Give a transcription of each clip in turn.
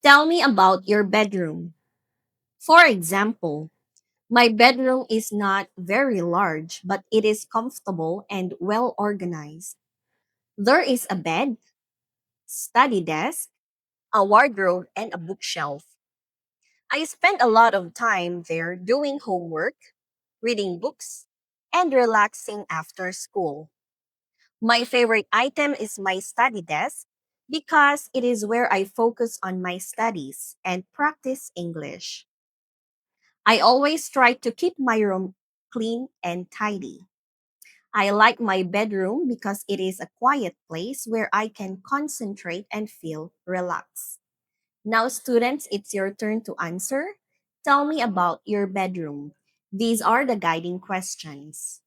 Tell me about your bedroom. For example, my bedroom is not very large, but it is comfortable and well organized. There is a bed, study desk, a wardrobe, and a bookshelf. I spend a lot of time there doing homework, reading books, and relaxing after school. My favorite item is my study desk because it is where I focus on my studies and practice English. I always try to keep my room clean and tidy. I like my bedroom because it is a quiet place where I can concentrate and feel relaxed. Now, students, it's your turn to answer. Tell me about your bedroom. These are the guiding questions.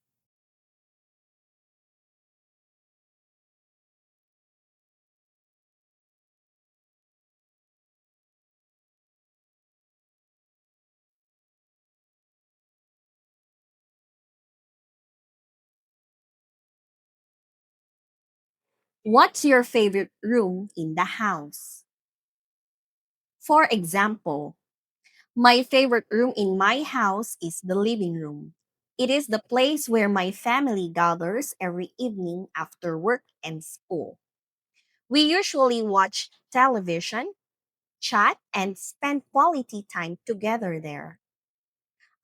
What's your favorite room in the house? For example, my favorite room in my house is the living room. It is the place where my family gathers every evening after work and school. We usually watch television, chat, and spend quality time together there.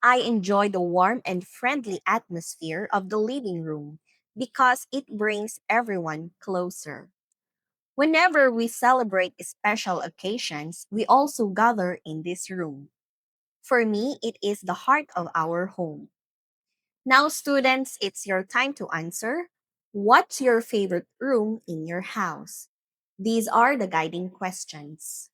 I enjoy the warm and friendly atmosphere of the living room because it brings everyone closer. Whenever we celebrate special occasions, we also gather in this room. For me, it is the heart of our home. Now, students, it's your time to answer. What's your favorite room in your house? These are the guiding questions.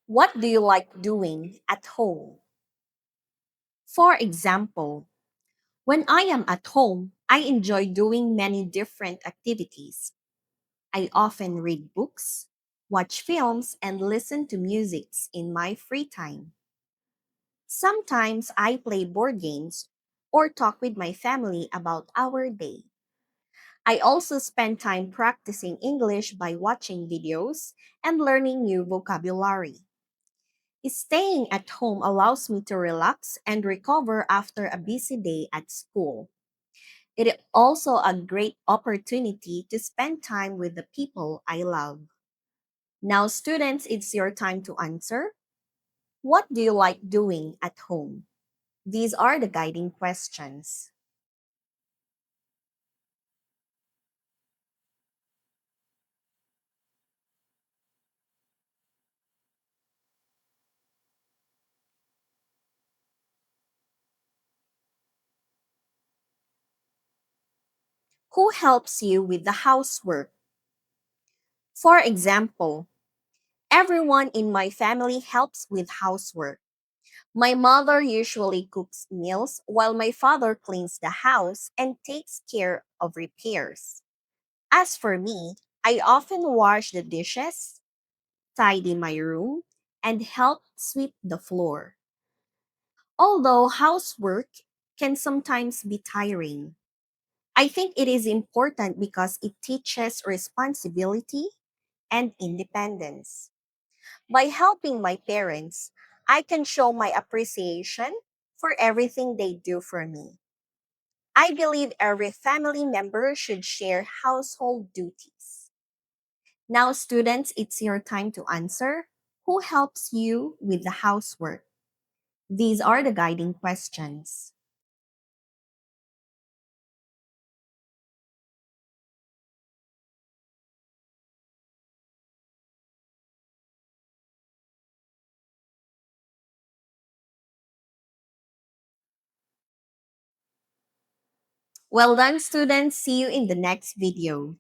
What do you like doing at home? For example, when I am at home, I enjoy doing many different activities. I often read books, watch films, and listen to music in my free time. Sometimes I play board games or talk with my family about our day. I also spend time practicing English by watching videos and learning new vocabulary. Staying at home allows me to relax and recover after a busy day at school. It is also a great opportunity to spend time with the people I love. Now, students, it's your time to answer. What do you like doing at home? These are the guiding questions. Who helps you with the housework? For example, everyone in my family helps with housework. My mother usually cooks meals while my father cleans the house and takes care of repairs. As for me, I often wash the dishes, tidy my room, and help sweep the floor. Although housework can sometimes be tiring, I think it is important because it teaches responsibility and independence. By helping my parents, I can show my appreciation for everything they do for me. I believe every family member should share household duties. Now, students, it's your time to answer. Who helps you with the housework? These are the guiding questions. Well done, students. See you in the next video.